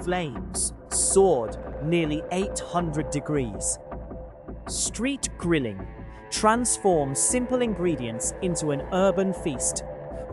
flames soared nearly 800 degrees. Street grilling transforms simple ingredients into an urban feast,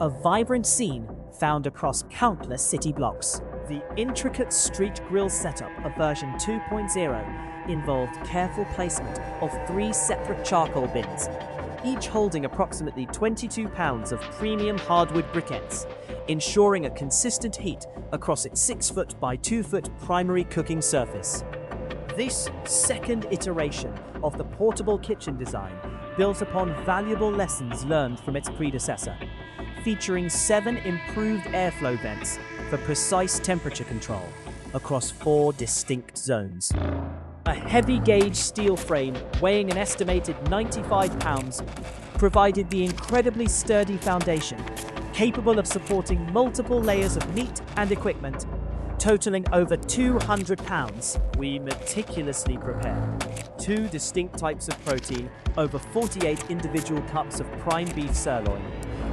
a vibrant scene found across countless city blocks. The intricate street grill setup of version 2.0 involved careful placement of 3 separate charcoal bins, each holding approximately 22 pounds of premium hardwood briquettes, ensuring a consistent heat across its 6-foot by 2-foot primary cooking surface. This second iteration of the portable kitchen design built upon valuable lessons learned from its predecessor, featuring 7 improved airflow vents for precise temperature control across 4 distinct zones. A heavy-gauge steel frame weighing an estimated 95 pounds provided the incredibly sturdy foundation, capable of supporting multiple layers of meat and equipment, totaling over 200 pounds. We meticulously prepared 2 distinct types of protein, over 48 individual cups of prime beef sirloin,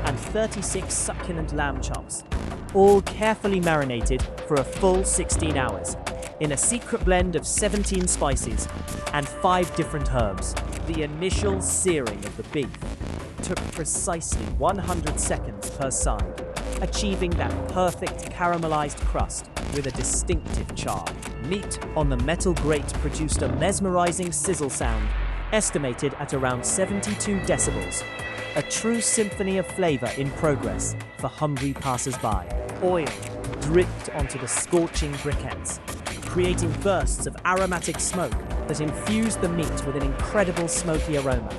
and 36 succulent lamb chops, all carefully marinated for a full 16 hours in a secret blend of 17 spices and 5 different herbs. The initial searing of the beef took precisely 100 seconds per side, achieving that perfect caramelized crust with a distinctive char. Meat on the metal grate produced a mesmerizing sizzle sound, estimated at around 72 decibels, a true symphony of flavor in progress for hungry passers-by. Oil dripped onto the scorching briquettes, creating bursts of aromatic smoke that infused the meat with an incredible smoky aroma,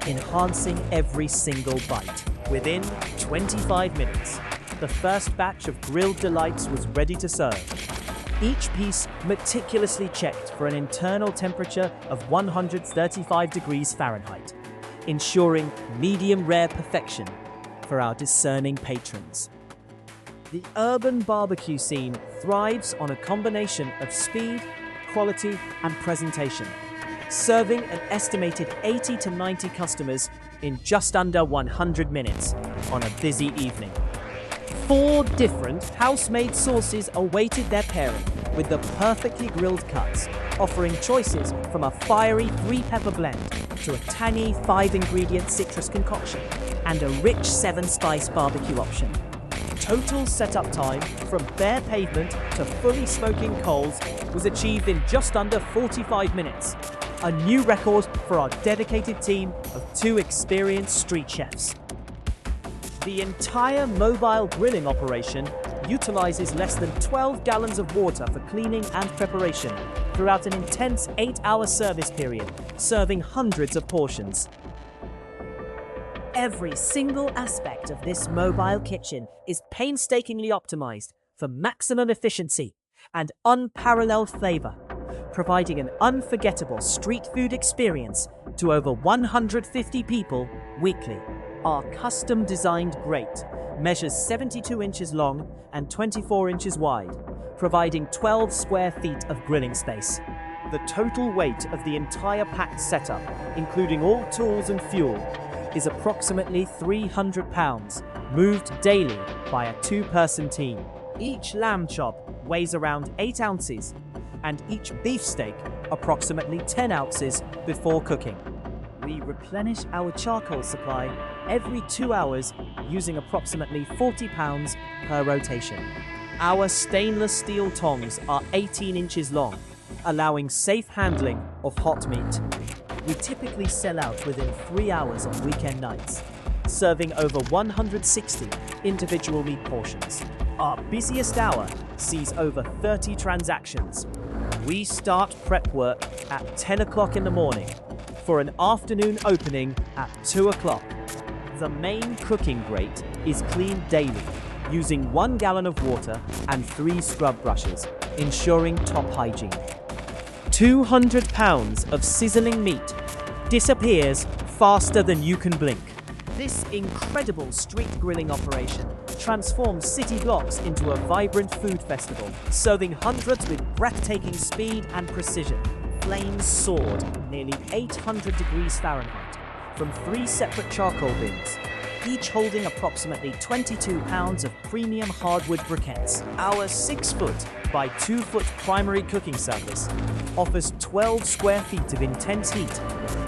enhancing every single bite. Within 25 minutes, the first batch of grilled delights was ready to serve. Each piece meticulously checked for an internal temperature of 135 degrees Fahrenheit, ensuring medium-rare perfection for our discerning patrons. The urban barbecue scene thrives on a combination of speed, quality, and presentation, serving an estimated 80 to 90 customers in just under 100 minutes on a busy evening. 4 different house-made sauces awaited their pairing with the perfectly grilled cuts, offering choices from a fiery 3-pepper blend to a tangy 5-ingredient citrus concoction and a rich 7-spice barbecue option. Total setup time from bare pavement to fully smoking coals was achieved in just under 45 minutes, a new record for our dedicated team of 2 experienced street chefs. The entire mobile grilling operation utilizes less than 12 gallons of water for cleaning and preparation throughout an intense 8-hour service period, serving hundreds of portions. Every single aspect of this mobile kitchen is painstakingly optimized for maximum efficiency and unparalleled flavor, providing an unforgettable street food experience to over 150 people weekly. Our custom-designed grate measures 72 inches long and 24 inches wide, providing 12 square feet of grilling space. The total weight of the entire packed setup, including all tools and fuel, is approximately 300 pounds, moved daily by a 2-person team. Each lamb chop weighs around 8 ounces, and each beefsteak approximately 10 ounces before cooking. We replenish our charcoal supply every 2 hours using approximately 40 pounds per rotation. Our stainless steel tongs are 18 inches long, allowing safe handling of hot meat. We typically sell out within 3 hours on weekend nights, serving over 160 individual meat portions. Our busiest hour sees over 30 transactions. We start prep work at 10 o'clock in the morning for an afternoon opening at 2 o'clock. The main cooking grate is cleaned daily using 1 gallon of water and 3 scrub brushes, ensuring top hygiene. 200 pounds of sizzling meat disappears faster than you can blink. This incredible street grilling operation transforms city blocks into a vibrant food festival, serving hundreds with breathtaking speed and precision. Flames soared nearly 800 degrees Fahrenheit from 3 separate charcoal bins, each holding approximately 22 pounds of premium hardwood briquettes. Our 6-foot by 2-foot primary cooking surface offers 12 square feet of intense heat,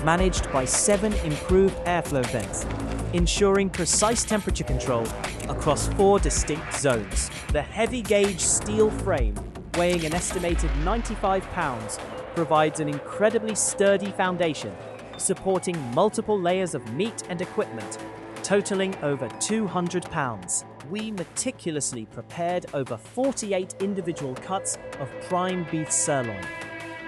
managed by 7 improved airflow vents, ensuring precise temperature control across 4 distinct zones. The heavy-gauge steel frame, weighing an estimated 95 pounds, provides an incredibly sturdy foundation, supporting multiple layers of meat and equipment, totaling over 200 pounds. We meticulously prepared over 48 individual cuts of prime beef sirloin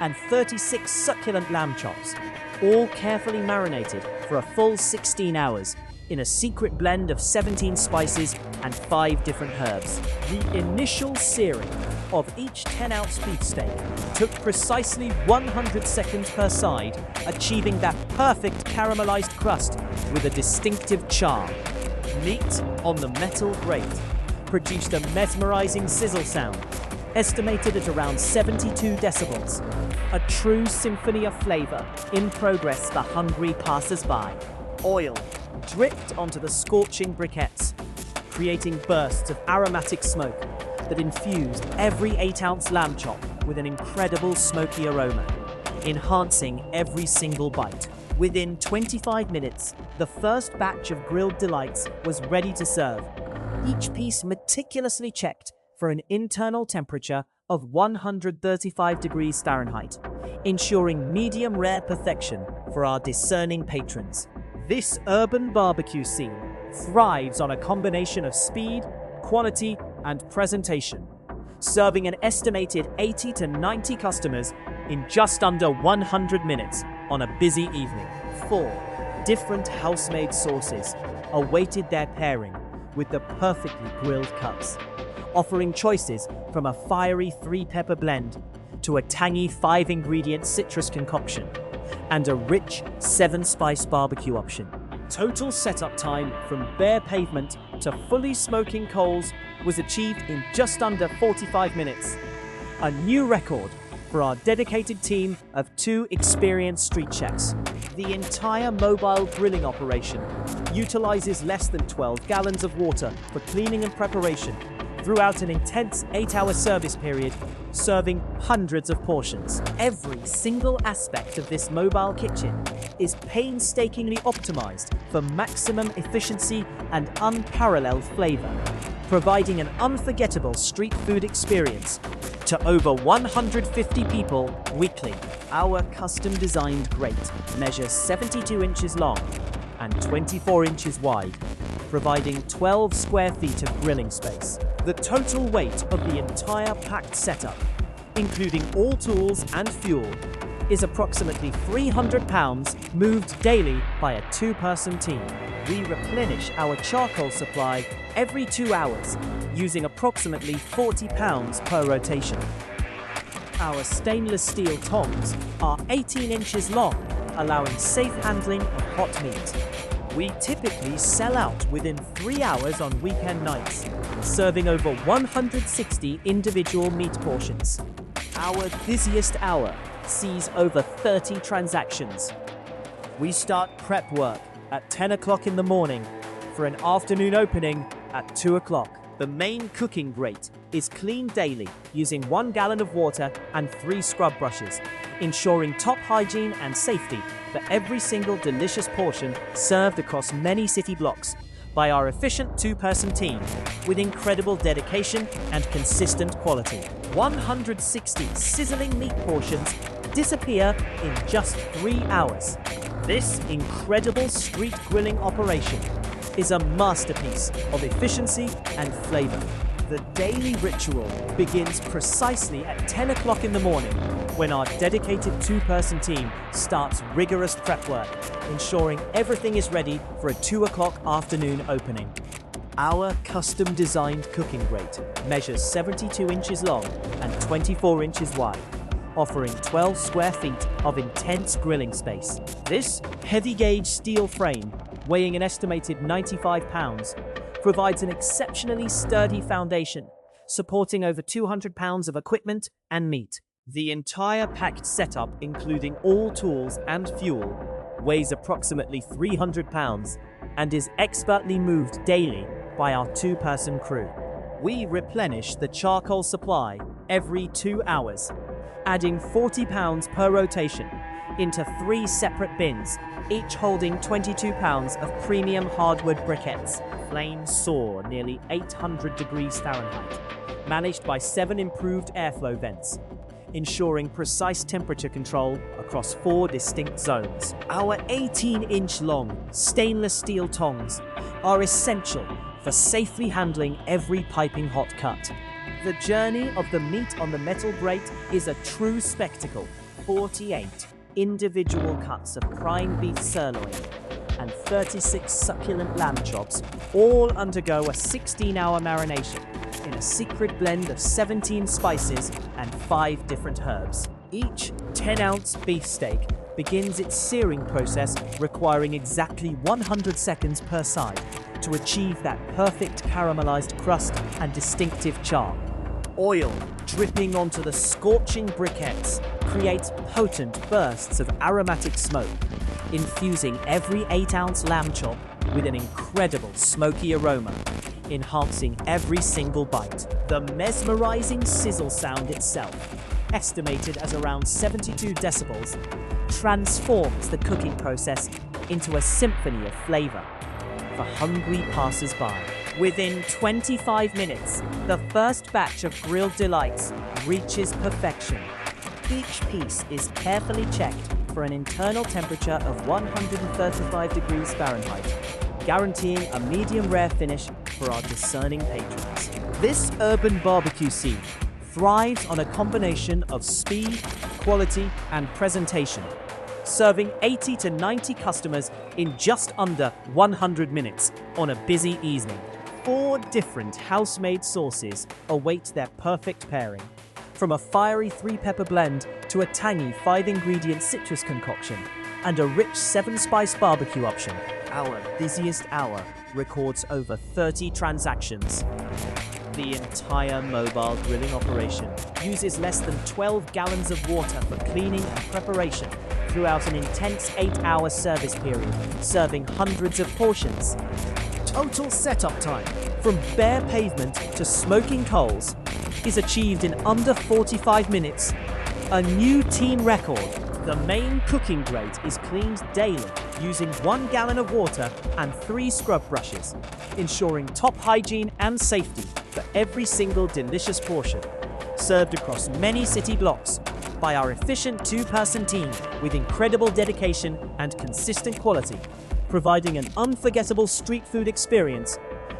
and 36 succulent lamb chops, all carefully marinated for a full 16 hours in a secret blend of 17 spices and 5 different herbs. The initial searing of each 10-ounce beef steak took precisely 100 seconds per side, achieving that perfect caramelized crust with a distinctive char. Meat on the metal grate produced a mesmerizing sizzle sound, estimated at around 72 decibels, a true symphony of flavor in progress for hungry passers-by. Oil dripped onto the scorching briquettes, creating bursts of aromatic smoke that infused every 8-ounce lamb chop with an incredible smoky aroma, enhancing every single bite. Within 25 minutes, the first batch of grilled delights was ready to serve, each piece meticulously checked for an internal temperature of 135 degrees Fahrenheit, ensuring medium rare perfection for our discerning patrons. This urban barbecue scene thrives on a combination of speed, quality, and presentation, serving an estimated 80 to 90 customers in just under 100 minutes on a busy evening. 4 different house-made sauces awaited their pairing with the perfectly grilled cuts, offering choices from a fiery 3-pepper blend to a tangy 5-ingredient citrus concoction and a rich 7-spice barbecue option. Total setup time from bare pavement to fully smoking coals was achieved in just under 45 minutes. A new record for our dedicated team of 2 experienced street chefs. The entire mobile grilling operation utilizes less than 12 gallons of water for cleaning and preparation throughout an intense 8-hour service period, serving hundreds of portions. Every single aspect of this mobile kitchen is painstakingly optimized for maximum efficiency and unparalleled flavor, providing an unforgettable street food experience to over 150 people weekly. Our custom-designed grate measures 72 inches long and 24 inches wide, providing 12 square feet of grilling space. The total weight of the entire packed setup, including all tools and fuel, is approximately 300 pounds, moved daily by a 2-person team. We replenish our charcoal supply every 2 hours, using approximately 40 pounds per rotation. Our stainless steel tongs are 18 inches long, allowing safe handling of hot meat. We typically sell out within 3 hours on weekend nights, serving over 160 individual meat portions. Our busiest hour sees over 30 transactions. We start prep work at 10 o'clock in the morning for an afternoon opening at 2 o'clock. The main cooking grate is cleaned daily using 1 gallon of water and 3 scrub brushes, ensuring top hygiene and safety for every single delicious portion served across many city blocks by our efficient 2-person team with incredible dedication and consistent quality. 160 sizzling meat portions disappear in just 3 hours. This incredible street grilling operation is a masterpiece of efficiency and flavor. The daily ritual begins precisely at 10 o'clock in the morning when our dedicated 2-person team starts rigorous prep work, ensuring everything is ready for a 2 o'clock afternoon opening. Our custom-designed cooking grate measures 72 inches long and 24 inches wide, offering 12 square feet of intense grilling space. This heavy-gauge steel frame, weighing an estimated 95 pounds, provides an exceptionally sturdy foundation, supporting over 200 pounds of equipment and meat. The entire packed setup, including all tools and fuel, weighs approximately 300 pounds, and is expertly moved daily by our two-person crew. We replenish the charcoal supply every 2 hours, adding 40 pounds per rotation into 3 separate bins, each holding 22 pounds of premium hardwood briquettes. Flames soar nearly 800 degrees Fahrenheit, managed by 7 improved airflow vents, ensuring precise temperature control across 4 distinct zones. Our 18-inch long stainless steel tongs are essential for safely handling every piping hot cut. The journey of the meat on the metal grate is a true spectacle. 48 individual cuts of prime beef sirloin and 36 succulent lamb chops all undergo a 16-hour marination in a secret blend of 17 spices and 5 different herbs. Each 10-ounce beefsteak begins its searing process, requiring exactly 100 seconds per side to achieve that perfect caramelized crust and distinctive char. Oil dripping onto the scorching briquettes creates potent bursts of aromatic smoke, infusing every 8-ounce lamb chop with an incredible smoky aroma, enhancing every single bite. The mesmerizing sizzle sound itself, estimated as around 72 decibels, transforms the cooking process into a symphony of flavor for hungry passers-by. Within 25 minutes, the first batch of grilled delights reaches perfection. Each piece is carefully checked for an internal temperature of 135 degrees Fahrenheit, guaranteeing a medium rare finish for our discerning patrons. This urban barbecue scene thrives on a combination of speed, quality, and presentation, serving 80 to 90 customers in just under 100 minutes on a busy evening. 4 different house-made sauces await their perfect pairing, from a fiery 3-pepper blend to a tangy 5-ingredient citrus concoction and a rich 7-spice barbecue option. Our busiest hour records over 30 transactions. The entire mobile grilling operation uses less than 12 gallons of water for cleaning and preparation throughout an intense 8-hour service period, serving hundreds of portions. Total setup time, from bare pavement to smoking coals, is achieved in under 45 minutes, a new team record. The main cooking grate is cleaned daily using 1 gallon of water and 3 scrub brushes, ensuring top hygiene and safety for every single delicious portion, served across many city blocks by our efficient 2-person team with incredible dedication and consistent quality, providing an unforgettable street food experience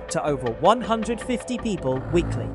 to over 150 people weekly.